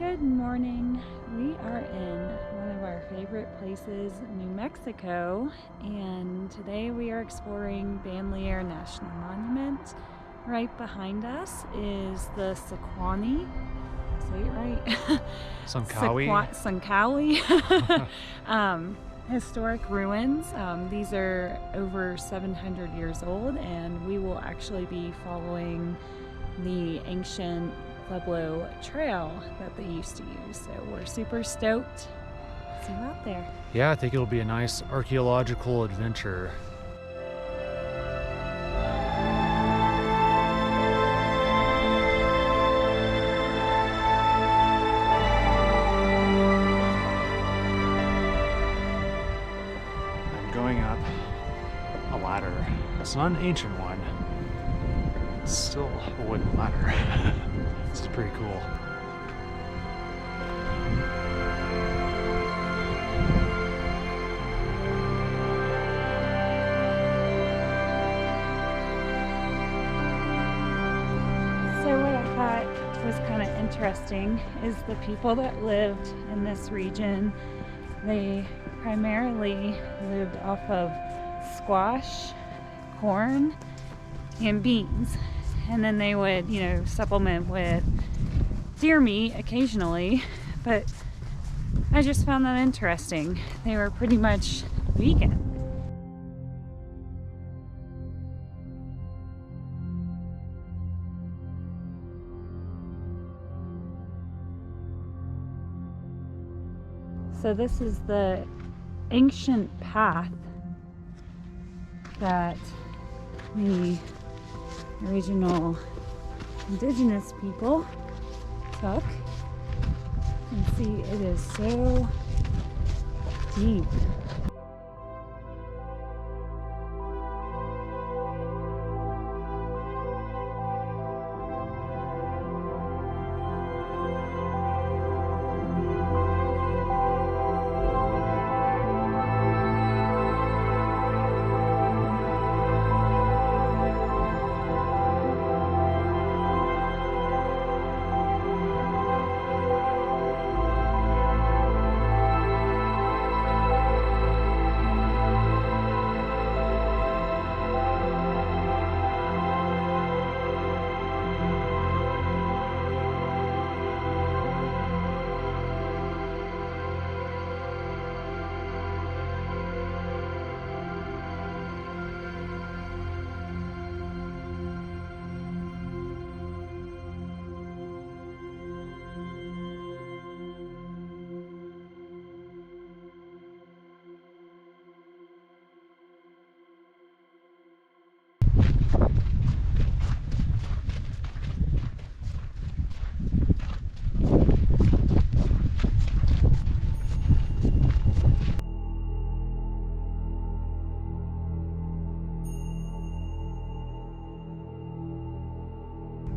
Good morning. We are in one of our favorite places, New Mexico, and today we are exploring Bandelier National Monument. Right behind us is the Sequani. Say it right. Sunkawi. Historic ruins. These are over 700 years old, and we will actually be following the ancient Pueblo trail that they used to use. So we're super stoked to see you out there. Yeah, I think it'll be a nice archaeological adventure. I'm going up a ladder. It's not an ancient one. It's still a wooden ladder. This is pretty cool. So what I thought was kind of interesting is the people that lived in this region, they primarily lived off of squash, corn, and beans. And then they would, supplement with deer meat occasionally. But I just found that interesting. They were pretty much vegan. So this is the ancient path that the original indigenous people took. You can see it is so deep.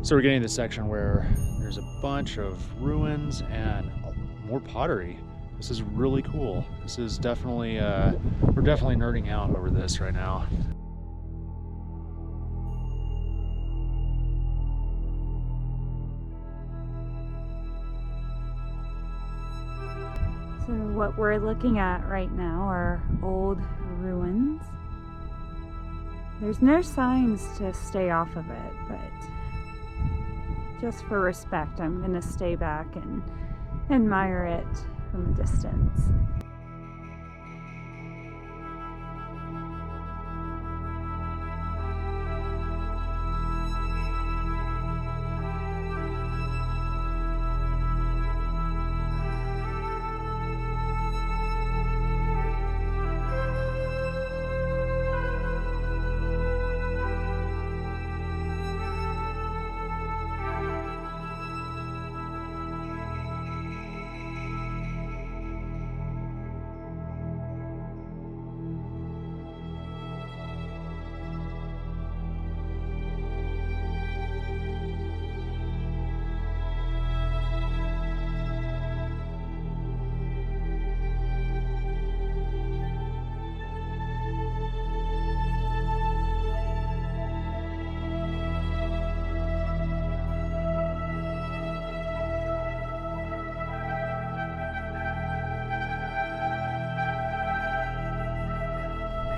So we're getting to the section where there's a bunch of ruins and more pottery. This is really cool. This is definitely, we're definitely nerding out over this right now. So what we're looking at right now are old ruins. There's no signs to stay off of it, but just for respect, I'm going to stay back and admire it from a distance.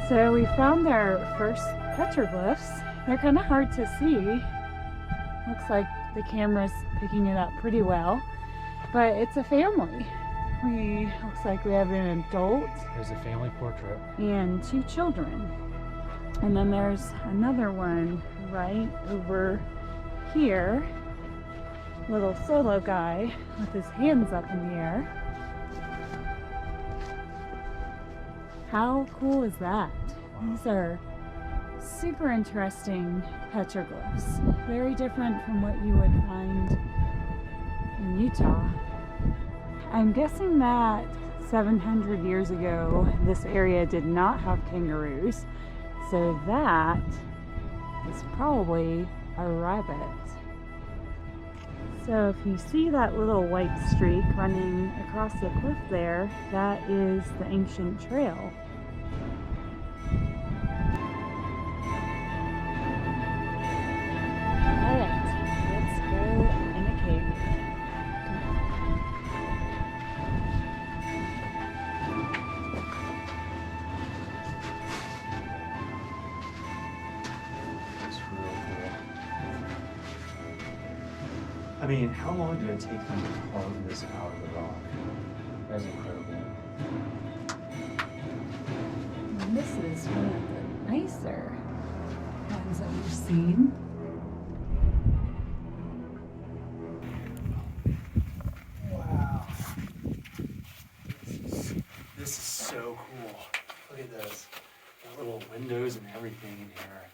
So we found our first petroglyphs. They're kind of hard to see. Looks like the camera's picking it up pretty well, but it's a family. Looks like we have an adult. There's a family portrait. And 2 children. And then there's another one right over here. Little solo guy with his hands up in the air. How cool is that? These are super interesting petroglyphs. Very different from what you would find in Utah. I'm guessing that 700 years ago, this area did not have kangaroos. So that is probably a rabbit. So if you see that little white streak running across the cliff there, that is the ancient trail. Alright, let's go in a cave. That's real cool. I mean, how long did it take them to carve this out of the rock? That's incredible. And this is one of the nicer ones that we've seen. Wow. This is so cool. Look at this. Got little windows and everything in here.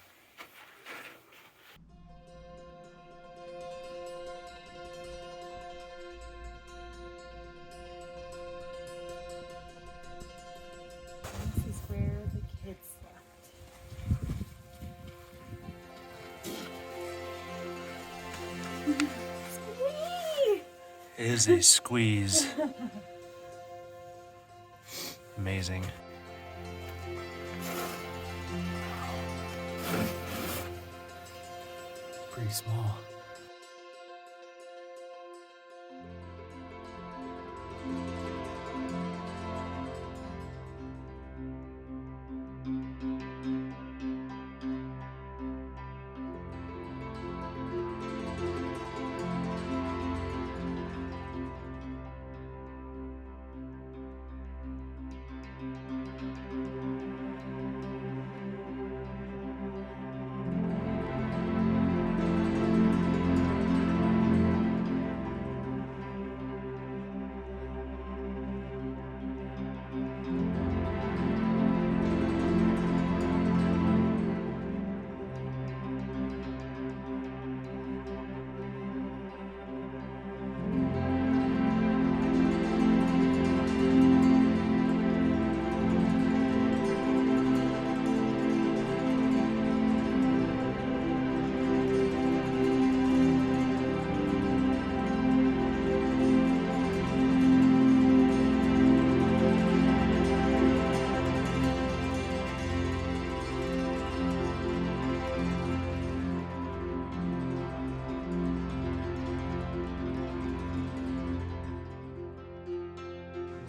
This is where the kids slept. Squee! It is a squeeze. Amazing. Pretty small.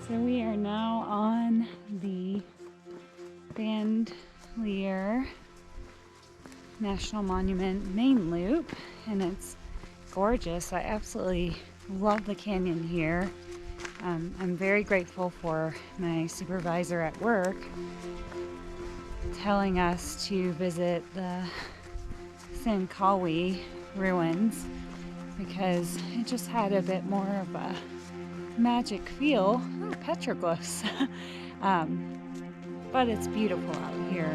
So we are now on the Bandelier National Monument main loop, and it's gorgeous. I absolutely love the canyon here. I'm very grateful for my supervisor at work telling us to visit the Sankawi ruins because it just had a bit more of a magic feel. Oh, petroglyphs. But it's beautiful out here.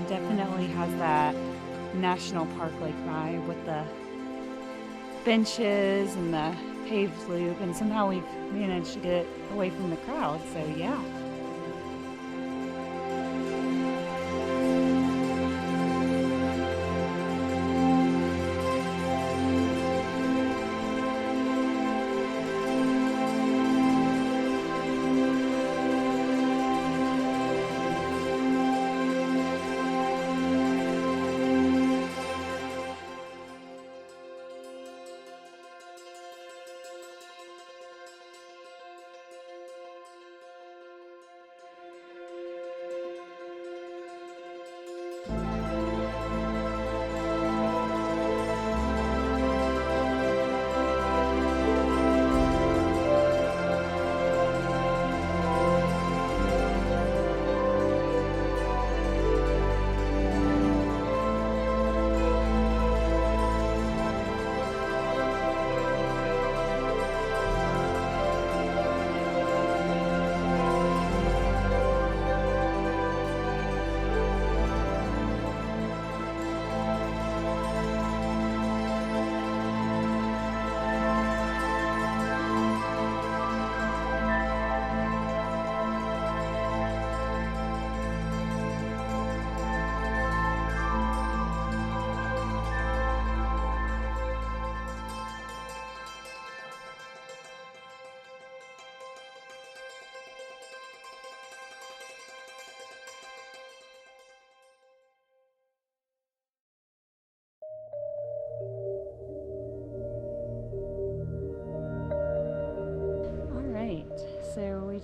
Definitely has that national park like vibe with the benches and the paved loop, and somehow we've managed to get away from the crowd, so yeah.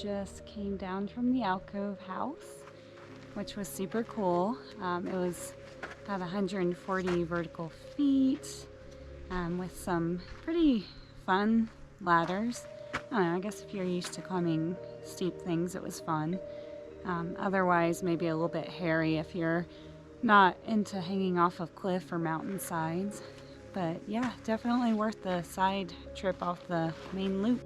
just came down from the alcove house, which was super cool. It was about 140 vertical feet with some pretty fun ladders. I don't know, I guess if you're used to climbing steep things, it was fun. Otherwise, maybe a little bit hairy if you're not into hanging off of cliff or mountain sides. But yeah, definitely worth the side trip off the main loop.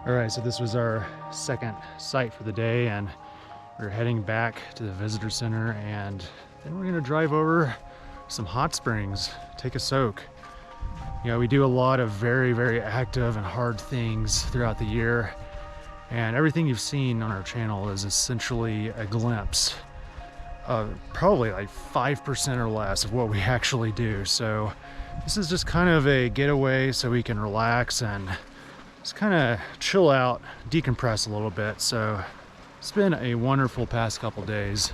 All right, so this was our second site for the day, and we're heading back to the visitor center, and then we're gonna drive over some hot springs, take a soak. You know, we do a lot of very, very active and hard things throughout the year, and everything you've seen on our channel is essentially a glimpse of probably like 5% or less of what we actually do. So this is just kind of a getaway so we can relax and just kind of chill out, decompress a little bit. So it's been a wonderful past couple days.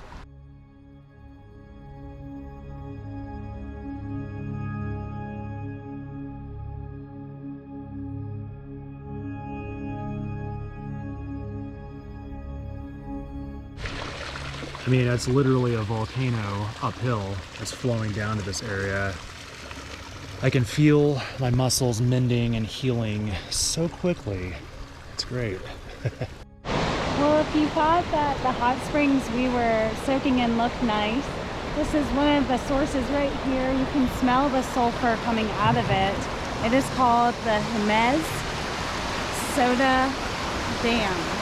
I mean, it's literally a volcano uphill that's flowing down to this area. I can feel my muscles mending and healing so quickly. It's great. Well, if you thought that the hot springs we were soaking in looked nice, this is one of the sources right here. You can smell the sulfur coming out of it. It is called the Jemez Soda Dam.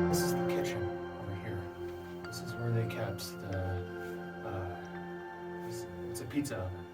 This is the kitchen over here. This is where they kept the, it's a pizza oven.